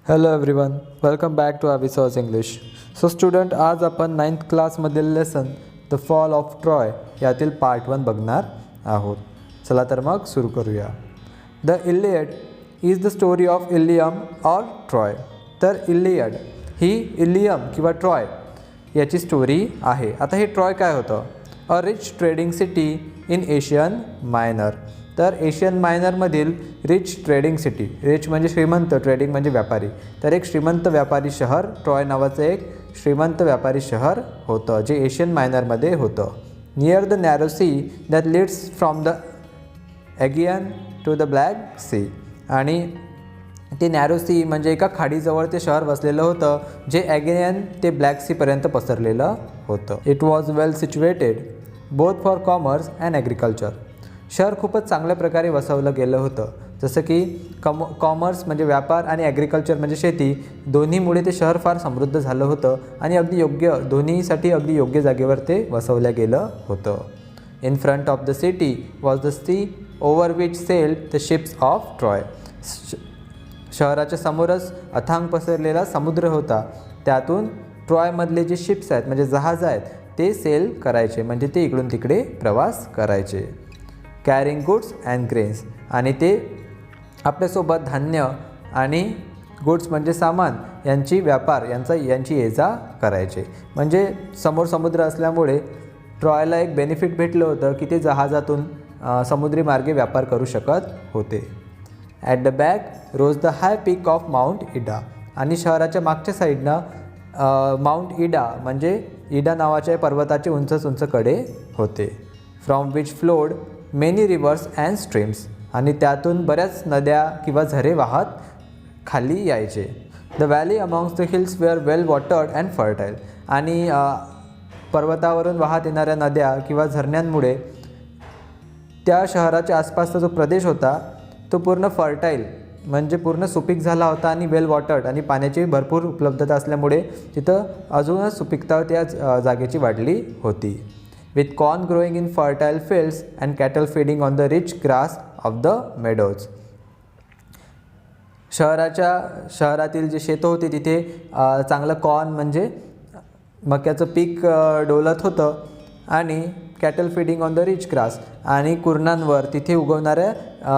Hello everyone, welcome back to अविसॉज English. So student, आज आपण 9th क्लासमधील lesson the fall of Troy यातील पार्ट 1 बघणार आहोत. चला तर मग सुरू करूया. The Iliad is the story of Ilium or Troy. तर इलियड ही इलियम किंवा ट्रॉय याची स्टोरी आहे. आता हे ट्रॉय काय होतं? A rich trading city in Asian minor. तर एशियन मायनरमधील रिच ट्रेडिंग सिटी, रिच म्हणजे श्रीमंत, ट्रेडिंग म्हणजे व्यापारी. तर एक श्रीमंत व्यापारी शहर, ट्रॉय नावाचं एक श्रीमंत व्यापारी शहर होतं जे एशियन मायनरमध्ये होतं. Near the narrow sea that leads from the Aegean to the Black Sea. आणि ते नॅरो सी म्हणजे एका खाडीजवळ ते शहर वसलेलं होतं जे ॲगियन ते ब्लॅक सीपर्यंत पसरलेलं होतं. It was well situated both for commerce and agriculture. शहर खूपच चांगल्या प्रकारे वसवलं गेलं होतं. जसं की कॉमर्स म्हणजे व्यापार आणि ॲग्रिकल्चर म्हणजे शेती, दोन्हीमुळे ते शहर फार समृद्ध झालं होतं आणि अगदी योग्य, दोन्हीसाठी अगदी योग्य जागेवर ते वसवलं गेलं होतं. In front of the city was the sea over which sailed the ships of Troy. शहराच्या समोरच अथांग पसरलेला समुद्र होता. त्यातून ट्रॉयमधले जे शिप्स आहेत म्हणजे जहाज आहेत ते सेल करायचे, म्हणजे ते इकडून तिकडे प्रवास करायचे. Carrying goods and grains. आणि ते आपल्यासोबत धान्य आणि गुड्स म्हणजे सामान यांची व्यापार यांची ये जा करायचे. म्हणजे समोर समुद्र असल्यामुळे ट्रॉयला एक बेनिफिट भेटलं होतं की ते जहाजातून समुद्री मार्गे व्यापार करू शकत होते. At the back rose the high peak of Mount Ida. आणि शहराच्या मागच्या साईडनं माउंट इडा म्हणजे इडा नावाच्या पर्वताचे उंच उंच कडे होते. From which flowed many rivers and streams. आणि त्यातून बऱ्याच नद्या किंवा झरे वाहत खाली यायचे. The valley amongst the hills were well watered and fertile. आणि पर्वतावरून वाहत येणाऱ्या नद्या किंवा झरण्यांमुळे त्या शहराच्या आसपासचा जो प्रदेश होता तो पूर्ण फर्टाईल म्हणजे पूर्ण सुपीक झाला होता आणि वेल वॉटर्ड, आणि पाण्याची भरपूर उपलब्धता असल्यामुळे तिथं अजूनच सुपीकता त्या जागेची वाढली होती. with corn growing in fertile fields and cattle feeding on the rich grass of the meadows. शहरातील जे शेतं होती तिथे चांगलं कॉर्न म्हणजे मक्याचं पीक डोलत होतं, आणि cattle feeding on the rich grass, आणि कुरणांवर तिथे उगवणाऱ्या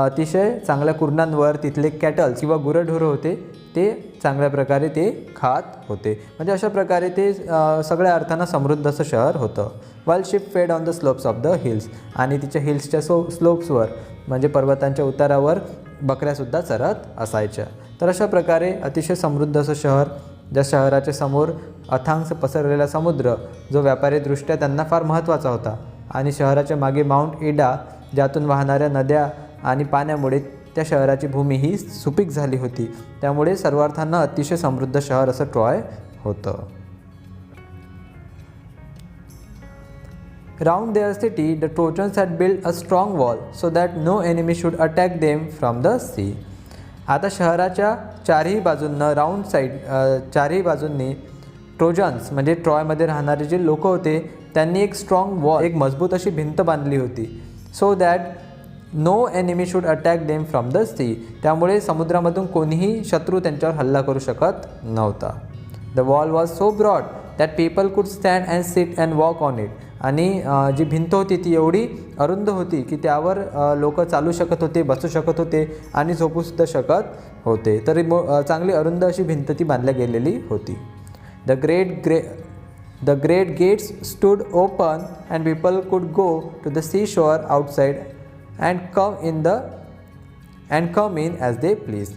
अतिशय चांगल्या कुरणांवर तिथले कॅटल्स किंवा गुरंढोरं होते ते चांगल्या प्रकारे ते खात होते. म्हणजे अशा प्रकारे ते सगळ्या अर्थानं समृद्ध असं शहर होतं. वाईल शिप फेड on the slopes of the hills. आणि तिच्या हिल्सच्या स्लोप्सवर म्हणजे पर्वतांच्या उतारावर बकऱ्यासुद्धा चरत असायच्या. तर अशा प्रकारे अतिशय समृद्ध असं शहर, ज्या शहराच्या समोर अथांग पसरलेला समुद्र जो व्यापारीदृष्ट्या त्यांना फार महत्त्वाचा होता, आणि शहराच्या मागे माउंट इडा ज्यातून वाहणाऱ्या नद्या आणि पाण्यामुळे त्या शहराची भूमी ही सुपीक झाली होती. त्यामुळे सर्वार्थानं अतिशय समृद्ध शहर असं ट्रॉय होतं. Round their city, the Trojans had built a strong wall so that no enemy should attack them from the sea. आता शहराच्या चारही बाजूंनी ट्रोजन्स म्हणजे ट्रॉयमध्ये राहणारे जे लोक होते त्यांनी एक स्ट्रॉंग वॉल, एक मजबूत अशी भिंत बांधली होती. So that no enemy should attack them from the sea. त्यामुळे समुद्रामधून कोणीही शत्रू त्यांच्यावर हल्ला करू शकत नव्हता. The wall was so broad that people could stand and sit and walk on it. आणि जी भिंत होती ती एवढी अरुंद होती की त्यावर लोक चालू शकत होते, बसू शकत होते आणि झोपूसुद्धा शकत होते. तरी चांगली अरुंद अशी भिंत ती बांधल्या गेलेली होती. The great gates stood open and people could go to the sea shore outside and come in as they please.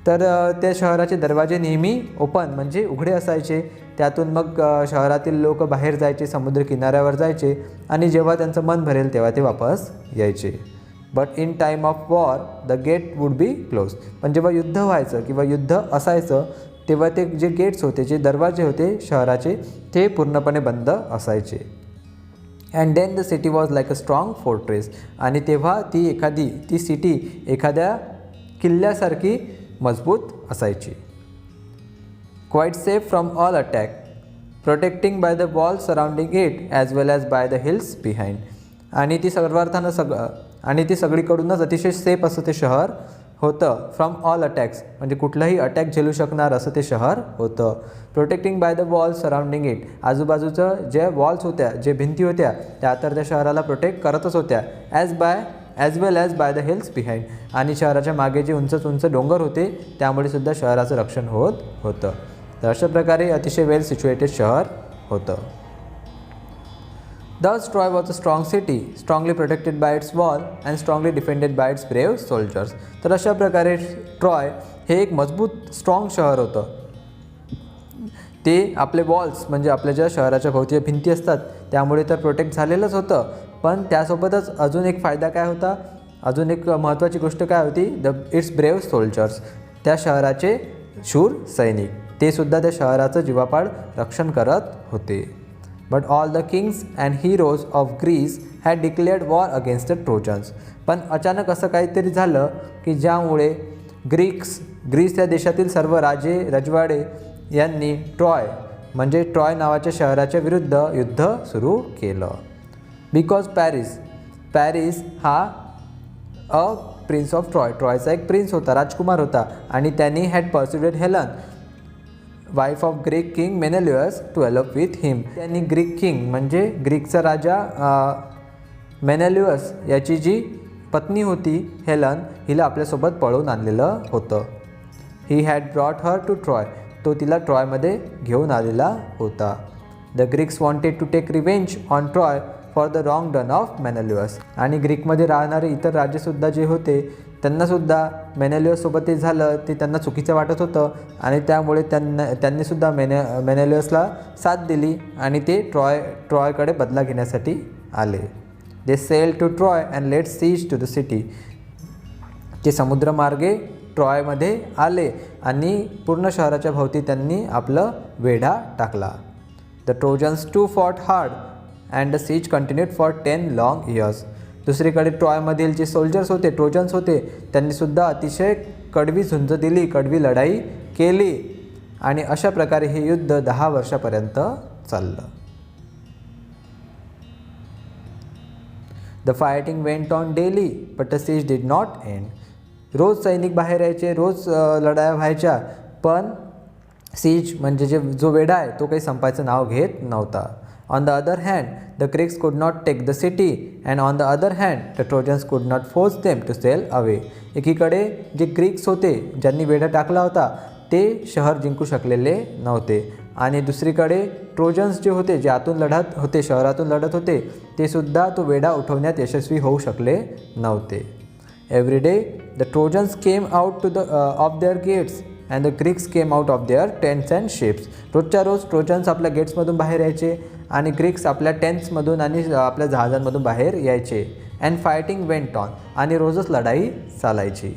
तर त्या शहराचे दरवाजे नेहमी ओपन म्हणजे उघडे असायचे. त्यातून मग शहरातील लोक बाहेर जायचे, समुद्र किनाऱ्यावर जायचे, आणि जेव्हा त्यांचं मन भरेल तेव्हा ते वापस यायचे. But in time of war the gate would be close. पण जेव्हा युद्ध व्हायचं किंवा युद्ध असायचं तेव्हा ते जे गेट्स होते, जे दरवाजे होते शहराचे, ते पूर्णपणे बंद असायचे. And then the city was like a strong fortress. आणि तेव्हा ती सिटी एखाद्या किल्ल्यासारखी मजबूत असायची. Quite safe from all attack, protecting by the wall surrounding it as well as by the hills behind. आणि ती सर्वार्थानं आणि ती सगळीकडूनच अतिशय सेफ असं ते शहर होतं फ्रॉम ऑल अटॅक्स, म्हणजे कुठलाही अटॅक झेलू शकणार असं ते शहर होतं. Protecting by the walls surrounding it, आजूबाजूचं जे वॉल्स होत्या, जे भिंती होत्या त्या तर त्या शहराला प्रोटेक्ट करतच होत्या. As well as by the hills behind, आणि शहराच्या मागे जे उंच उंच डोंगर होते त्यामुळे सुद्धा शहराचं रक्षण होत होतं. तर अशा प्रकारे अतिशय वेल सिच्युएटेड शहर होतं. Thus Troy was a strong city, strongly protected by its wall and strongly defended by its brave soldiers. तर अशा प्रकारे ट्रॉय हे एक मजबूत स्ट्रॉंग शहर होतं. ते आपले वॉल्स म्हणजे आपल्या ज्या शहराच्या भोवती भिंती असतात त्यामुळे तर प्रोटेक्ट झालेलंच होतं, पण त्यासोबतच अजून एक फायदा काय होता, अजून एक महत्त्वाची गोष्ट काय होती, इट्स ब्रेव्ह सोल्जर्स, त्या शहराचे शूर सैनिक, ते सुद्धा त्या शहराचं जीवापाड रक्षण करत होते. But all the kings and heroes of Greece had declared war against the Trojans. पण अचानक असं काहीतरी झालं की ज्यामुळे ग्रीस या देशातील सर्व राजे रजवाडे यांनी ट्रॉय म्हणजे ट्रॉय नावाच्या शहराच्या विरुद्ध युद्ध सुरू केलं. बिकॉज पॅरिस हा अ प्रिन्स ऑफ ट्रॉयचा एक प्रिन्स होता, राजकुमार होता, आणि त्यांनी had persuaded Helen wife of Greek king Menelaus to elope with him. त्यांनी ग्रीक किंग म्हणजे ग्रीकचा राजा मेनेल्युअस याची जी पत्नी होती हेलन, हिला आपल्यासोबत पळवून आणलेलं होतं. He had brought her to Troy, तो तिला ट्रॉयमध्ये घेऊन आलेला होता. The Greeks wanted to take revenge on Troy for the wrong done of Menelaus. आणि ग्रीकमध्ये राहणारे इतर राज्यसुद्धा जे होते त्यांनासुद्धा मेनेल्युअससोबत ते झालं ते त्यांना चुकीचं वाटत होतं, आणि त्यामुळे त्यांनीसुद्धा मेनेल्युअसला साथ दिली आणि ते ट्रॉयकडे बदला घेण्यासाठी आले. They sail to Troy and let siege to the city. ते समुद्रमार्गे ट्रॉयमध्ये आले आणि पूर्ण शहराच्या भोवती त्यांनी आपलं वेढा टाकला. The Trojans too fought hard and the siege continued for 10 long years. दुसरीकडे ट्रॉयमधील जे सोल्जर्स होते, ट्रोजन्स होते, त्यांनीसुद्धा अतिशय कडवी झुंज दिली, कडवी लढाई केली, आणि अशा प्रकारे हे युद्ध 10 वर्षापर्यंत चाललं. The fighting went on daily but the siege did not end. रोज सैनिक बाहेर यायचे, रोज लढाया व्हायच्या, पण सीज म्हणजे जो वेढा आहे तो काही संपायचं नाव घेत नव्हता. On the other hand, the Greeks could not take the city, and on the other hand, the Trojans could not force them to sail away. एकीकडे जे ग्रीक्स होते ज्यांनी वेढा टाकला होता ते शहर जिंकू शकलेले नव्हते, आणि दुसरीकडे ट्रोजन्स जे होते, जे आतून लढत होते, शहरातून लढत होते, ते सुद्धा तो वेढा उठवण्यात यशस्वी होऊ शकले नव्हते. Every day the Trojans came out to of their gates and the Greeks came out of their tents and ships. रोजच्या रोज ट्रोजन्स आपल्या गेट्समधून बाहेर यायचे आणि ग्रीक्स आपल्या टेंट्समधून आणि आपल्या जहाजांमधून बाहेर यायचे. अँड फायटिंग वेंट ऑन, आणि रोजच लढाई चालायची.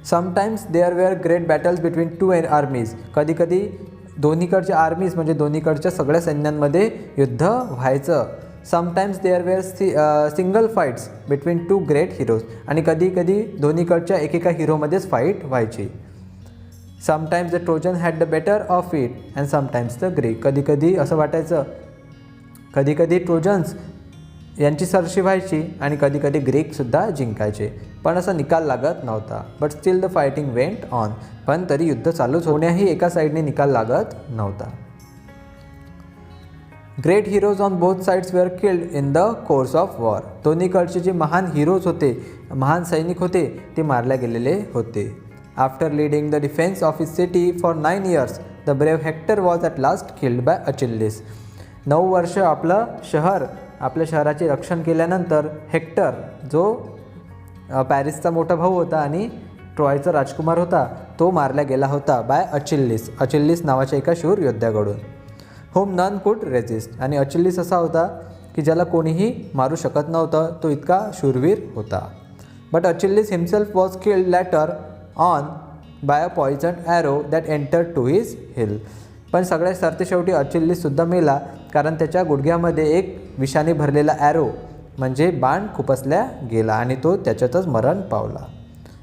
Sometimes there were great battles between two armies. कधीकधी दोन्हीकडच्या आर्मीज म्हणजे दोन्हीकडच्या सगळ्या सैन्यांमध्ये युद्ध व्हायचं. Sometimes there were single fights between two great heroes, आणि कधीकधी दोन्हीकडच्या एकेका हिरोमध्येच फाईट व्हायची. Sometimes the Trojan had the better of it and sometimes the Greek. कधीकधी असं वाटायचं, कधीकधी ट्रोजन्स यांची सरशी व्हायची आणि कधीकधी ग्रीकसुद्धा जिंकायचे, पण असा निकाल लागत नव्हता. But still the fighting went on. पण तरी युद्ध चालूच होण्याही एका साईडने निकाल लागत नव्हता. Great heroes on both sides were killed in the course of war. दोन्हीकडचे जे महान हिरोज होते, महान सैनिक होते, ते मारले गेलेले होते. After leading the defence of his city for 9 years the brave Hector was at last killed by Achilles. 9 वर्ष आपल्या शहराचे रक्षण केल्यानंतर हेक्टर, जो पॅरिसचा मोठा भाऊ होता आणि ट्रॉयचा राजकुमार होता, तो मारला गेला होता बाय अचिल्लिस नावाच्या एका शूर योद्ध्याकडून. होम नन कुड रेजिस्ट. आणि अचिल्लिस असा होता की ज्याला कोणीही मारू शकत नव्हतं, तो इतका शूरवीर होता. But Achilles himself was killed later on by a poison arrow that entered to his heel. पण सगळ्यात सरतेशेवटी अचिल्लिससुद्धा मेला, कारण त्याच्या गुडघ्यामध्ये एक विषाने भरलेला ॲरो म्हणजे बाण खुपसल्या गेला आणि तो त्याच्यातच मरण पावला.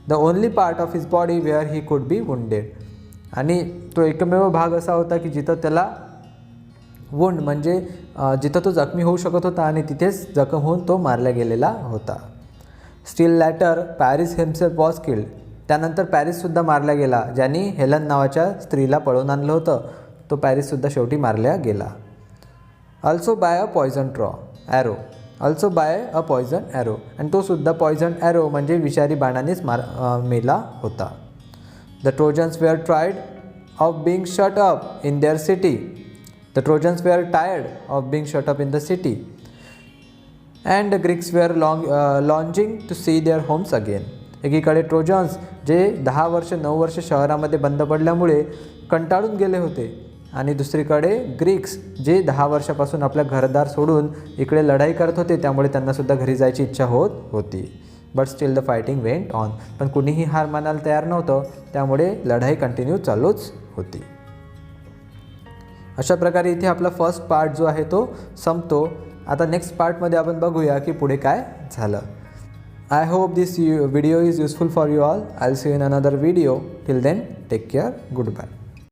The only part of his body where he could be wounded. आणि तो एकमेव भाग असा होता की जिथं त्याला वुंड म्हणजे जिथं तो जखमी होऊ शकत होता आणि तिथेच जखम होऊन तो मारला गेलेला होता. Still later Paris himself was killed. त्यानंतर पॅरिससुद्धा मारला गेला. ज्यांनी हेलन नावाच्या स्त्रीला पळवून आणलं होतं तो पॅरिससुद्धा शेवटी मारला गेला. Also by a poison arrow. Also by a poison arrow आणि तोसुद्धा पॉयझन ॲरो म्हणजे विषारी बाणानेच मेला होता. The Trojans were tired of being shut up in their city. The Trojans were tired of being shut up in the city and the Greeks were longing to see their homes again. एकीकडे Trojans जे 10 वर्ष 9 वर्ष शहरामध्ये बंद पडल्यामुळे कंटाळून गेले होते आणि दुसरीकडे ग्रीक्स जे 10 वर्षापासून आपल्या घरदार सोडून इकडे लढाई करत होते त्यामुळे त्यांनासुद्धा घरी जायची इच्छा होत होती. But still the fighting went on. पण कुणीही हार मानायला तयार नव्हतं त्यामुळे लढाई कंटिन्यू चालूच होती. अशा प्रकारे इथे आपला फर्स्ट पार्ट जो आहे तो संपतो. आता नेक्स्ट पार्टमध्ये आपण बघूया की पुढे काय झालं. I hope this video is useful for you all. I'll see you in another video. Till then, take care. Goodbye.